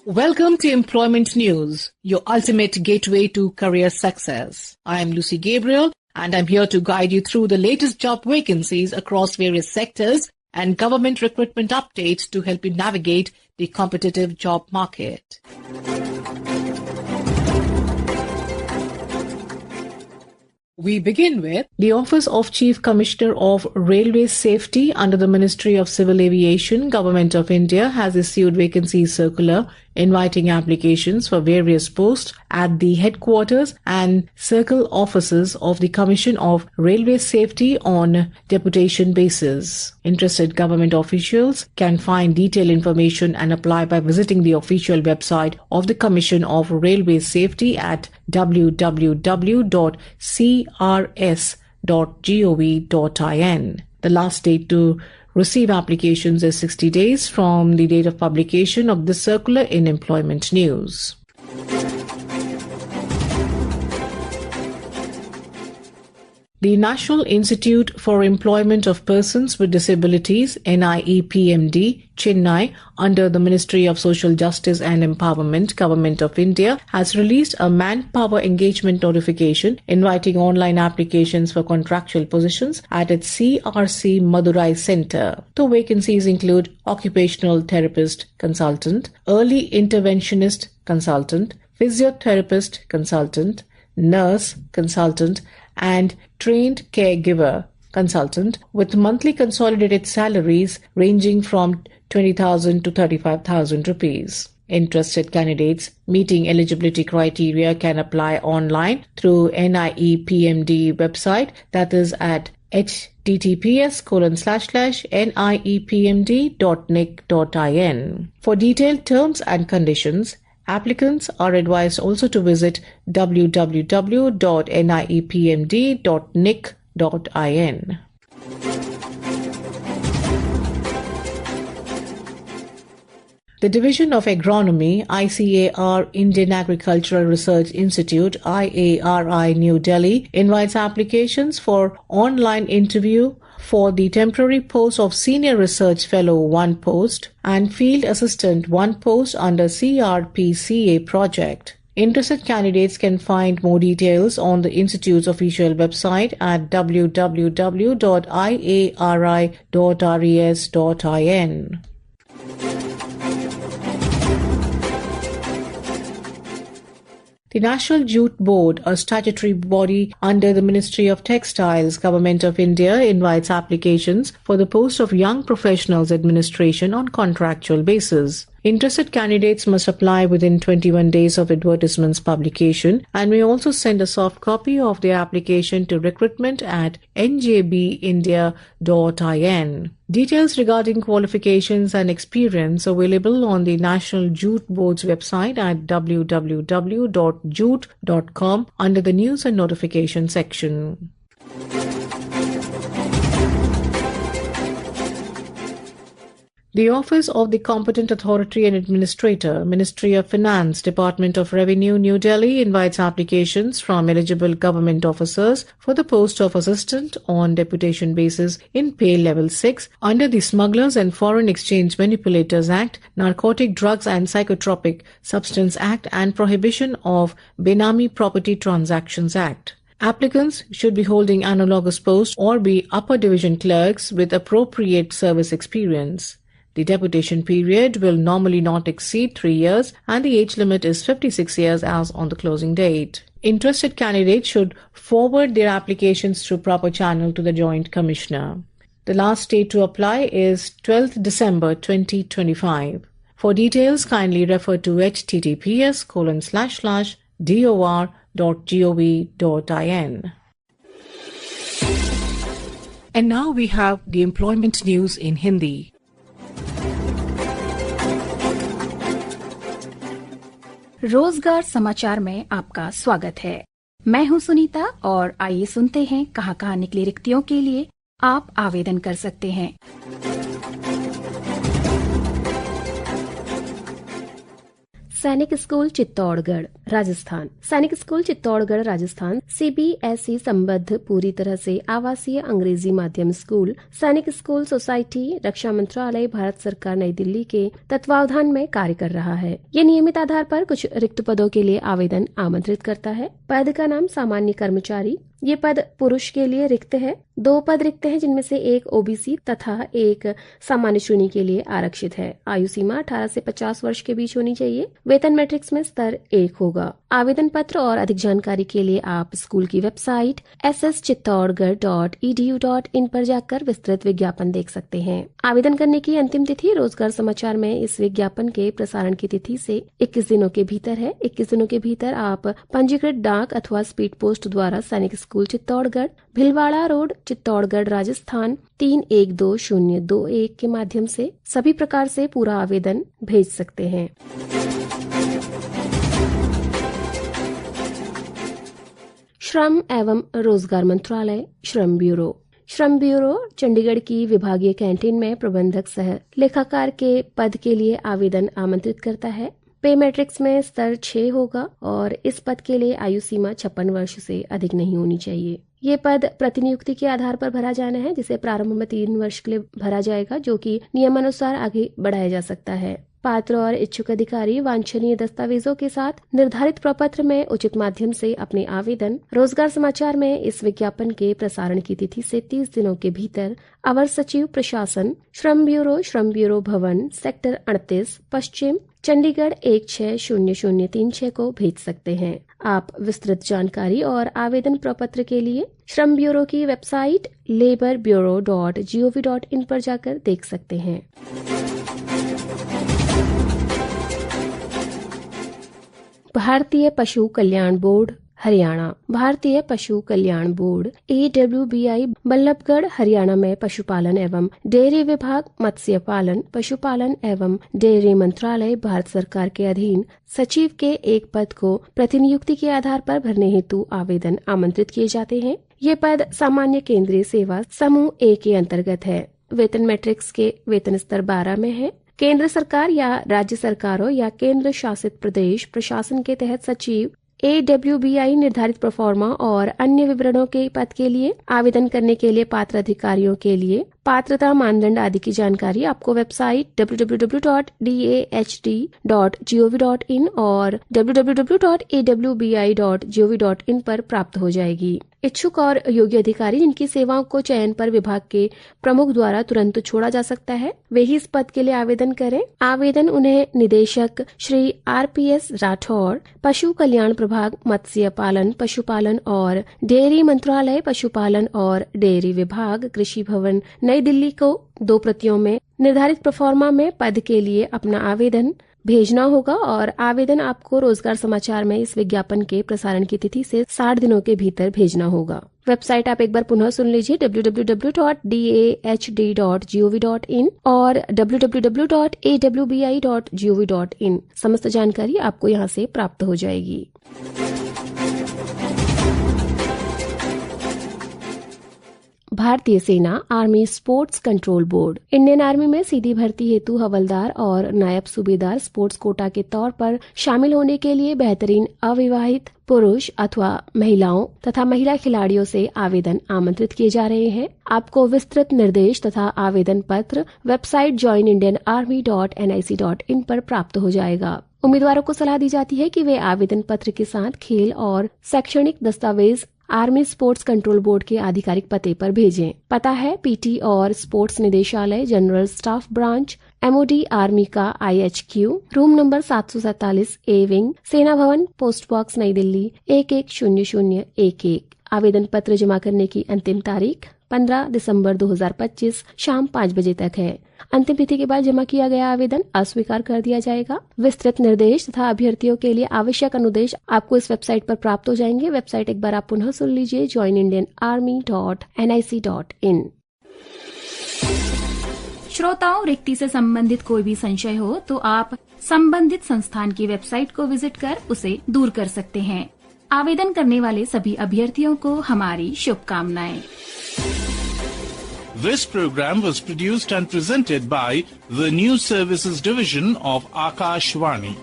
Welcome to Employment News, your ultimate gateway to career success. I am Lucy Gabriel, and I'm here to guide you through the latest job vacancies across various sectors and government recruitment updates to help you navigate the competitive job market. We begin with the Office of Chief Commissioner of Railway Safety under the Ministry of Civil Aviation, Government of India has issued vacancy circular inviting applications for various posts at the headquarters and circle offices of the Commission of Railway Safety on deputation basis. Interested government officials can find detailed information and apply by visiting the official website of the Commission of Railway Safety at www.crs.gov.in. The last date to receive applications is 60 days from the date of publication of this circular in Employment News. The National Institute for Employment of Persons with Disabilities, NIEPMD, Chennai, under the Ministry of Social Justice and Empowerment, Government of India, has released a manpower engagement notification inviting online applications for contractual positions at its CRC Madurai Center. The vacancies include occupational therapist consultant, early interventionist consultant, physiotherapist consultant, nurse consultant, and trained caregiver consultant with monthly consolidated salaries ranging from 20,000 to 35,000 rupees. Interested candidates meeting eligibility criteria can apply online through NIEPMD website, that is at https://niepmd.nic.in. For detailed terms and conditions, applicants are advised also to visit www.niepmd.nic.in. The Division of Agronomy, ICAR, Indian Agricultural Research Institute, IARI, New Delhi, invites applications for online interview for the temporary post of Senior Research Fellow 1 post and Field Assistant 1 post under CRPCA project. Interested candidates can find more details on the Institute's official website at www.iari.res.in. The National Jute Board, a statutory body under the Ministry of Textiles, Government of India, invites applications for the post of Young Professionals Administration on contractual basis. Interested candidates must apply within 21 days of advertisement's publication and may also send a soft copy of their application to recruitment@njbindia.in. Details regarding qualifications and experience available on the National Jute Board's website at www.jute.com under the News and Notification section. The Office of the Competent Authority and Administrator, Ministry of Finance, Department of Revenue, New Delhi, invites applications from eligible government officers for the post of Assistant on Deputation basis in Pay Level 6 under the Smugglers and Foreign Exchange Manipulators Act, Narcotic Drugs and Psychotropic Substance Act, and Prohibition of Benami Property Transactions Act. Applicants should be holding analogous posts or be upper division clerks with appropriate service experience. The deputation period will normally not exceed 3 years and the age limit is 56 years as on the closing date. Interested candidates should forward their applications through proper channel to the Joint Commissioner. The last date to apply is 12th December 2025. For details, kindly refer to https://dor.gov.in. And now we have the employment news in Hindi. रोजगार समाचार में आपका स्वागत है। मैं हूं सुनीता और आइए सुनते हैं कहां निकली रिक्तियों के लिए आप आवेदन कर सकते हैं। सैनिक स्कूल चित्तौड़गढ़, राजस्थान। सैनिक स्कूल चित्तौड़गढ़ राजस्थान CBSE संबद्ध पूरी तरह से आवासीय अंग्रेजी माध्यम स्कूल सैनिक स्कूल सोसाइटी रक्षा मंत्रालय भारत सरकार नई दिल्ली के तत्वावधान में कार्य कर रहा है। ये नियमित आधार पर कुछ रिक्त पदों के लिए आवेदन आमंत्रित करता है। पद का नाम सामान्य कर्मचारी। ये पद पुरुष के लिए रिक्त है। 2 पद रिक्त हैं जिनमें से एक OBC तथा एक सामान्य श्रेणी के लिए आरक्षित है। आयु सीमा 18 से 50 वर्ष के बीच होनी चाहिए। वेतन मैट्रिक्स में स्तर 1 होगा। आवेदन पत्र और अधिक जानकारी के लिए आप स्कूल की वेबसाइट sschittaugarh.edu.in पर जाकर विस्तृत विज्ञापन देख सकते हैं। आवेदन करने की अंतिम तिथि रोजगार समाचार में इस विज्ञापन के प्रसारण की तिथि से 21 दिनों के भीतर है। 21 दिनों के भीतर आप पंजीकृत डाक अथवा स्पीड पोस्ट द्वारा सैनिक स्कूल चित्तौड़गढ़, भिलवाड़ा रोड, चित्तौड़गढ़, राजस्थान 312021 के माध्यम से सभी प्रकार से पूरा आवेदन भेज सकते हैं। श्रम एवं रोजगार मंत्रालय श्रम ब्यूरो चंडीगढ़ की विभागीय कैंटीन में प्रबंधक सह लेखाकार के पद के लिए आवेदन आमंत्रित करता है। पे मैट्रिक्स में स्तर 6 होगा और इस पद के लिए आयु सीमा 56 वर्ष से अधिक नहीं होनी चाहिए। ये पद प्रतिनियुक्ति के आधार पर भरा जाना है, जिसे प्रारंभ में 3 वर्ष के लिए भरा जाएगा, जो कि नियमानुसार आगे बढ़ाया जा सकता है। पात्र और इच्छुक अधिकारी वांछनीय दस्तावेजों के साथ निर्धारित प्रपत्र में उचित माध्यम से अपने आवेदन रोजगार समाचार में इस विज्ञापन के प्रसारण की तिथि से 30 दिनों के भीतर अवर सचिव प्रशासन श्रम ब्यूरो भवन सेक्टर 38 पश्चिम चंडीगढ़ 160036 को भेज सकते हैं। आप विस्तृत जानकारी और आवेदन प्रपत्र के लिए श्रम ब्यूरो की वेबसाइट laborbureau.gov.in पर जाकर देख सकते हैं। भारतीय पशु कल्याण बोर्ड हरियाणा। भारतीय पशु कल्याण बोर्ड AWBI बल्लभगढ़ हरियाणा में पशुपालन एवं डेयरी विभाग, मत्स्य पालन, पशुपालन एवं डेयरी मंत्रालय भारत सरकार के अधीन सचिव के एक पद को प्रतिनियुक्ति के आधार पर भरने हेतु आवेदन आमंत्रित किए जाते हैं। ये पद सामान्य केंद्रीय सेवा समूह A के अंतर्गत है। वेतन मैट्रिक्स के वेतन स्तर 12 में है। केंद्र सरकार या राज्य सरकारों या केंद्र शासित प्रदेश प्रशासन के तहत सचिव AWBI निर्धारित प्रोफार्मा और अन्य विवरणों के पद के लिए आवेदन करने के लिए पात्र अधिकारियों के लिए पात्रता मानदंड आदि की जानकारी आपको वेबसाइट www.dahd.gov.in और www.awbi.gov.in पर प्राप्त हो जाएगी। इच्छुक और योग्य अधिकारी जिनकी सेवाओं को चयन पर विभाग के प्रमुख द्वारा तुरंत छोड़ा जा सकता है, वे ही इस पद के लिए आवेदन करें। आवेदन उन्हें निदेशक श्री RPS राठौर, पशु कल्याण प्रभाग, मत्स्य पालन, पशुपालन और डेयरी मंत्रालय, पशुपालन और डेयरी विभाग, कृषि भवन नई दिल्ली को 2 प्रतियों में निर्धारित प्रोफार्मा में पद के लिए अपना आवेदन भेजना होगा और आवेदन आपको रोजगार समाचार में इस विज्ञापन के प्रसारण की तिथि से 60 दिनों के भीतर भेजना होगा। वेबसाइट आप एक बार पुनः सुन लीजिए www.dahd.gov.in और www.awbi.gov.in। समस्त जानकारी आपको यहां से प्राप्त हो जाएगी। भारतीय सेना army sports control board. Indian army में सीधी भर्ती हेतु हवलदार और नायब सूबेदार स्पोर्ट्स कोटा के तौर पर शामिल होने के लिए बेहतरीन अविवाहित पुरुष अथवा महिलाओं तथा महिला खिलाड़ियों से आवेदन आमंत्रित किए जा रहे हैं। आपको विस्तृत निर्देश तथा आवेदन पत्र वेबसाइट joinindianarmy.nic.in पर प्राप्त हो जाएगा। उम्मीदवारों को सलाह दी जाती है कि वे आवेदन पत्र के साथ खेल और शैक्षणिक दस्तावेज आर्मी स्पोर्ट्स कंट्रोल बोर्ड के आधिकारिक पते पर भेजें। पता है PT और स्पोर्ट्स निदेशालय, general staff branch, MOD army का IHQ, room number 747 A wing, सेना भवन, पोस्ट बॉक्स नई दिल्ली 110011। आवेदन पत्र जमा करने की अंतिम तारीख 15 दिसंबर 2025 शाम 5 बजे तक है। अंतिम तिथि के बाद जमा किया गया आवेदन अस्वीकार कर दिया जाएगा। विस्तृत निर्देश तथा अभ्यर्थियों के लिए आवश्यक अनुदेश आपको इस वेबसाइट पर प्राप्त हो जाएंगे। वेबसाइट एक बार आप पुनः सुन लीजिए joinindianarmy.nic.in। श्रोताओं, रिक्ति से संबंधित कोई भी संशय हो तो आप संबंधित संस्थान की वेबसाइट को विजिट कर उसे दूर कर सकते हैं। आवेदन करने वाले सभी अभ्यर्थियों को हमारी शुभकामनाएं। This program was produced and presented by the News Services Division of Akashvani.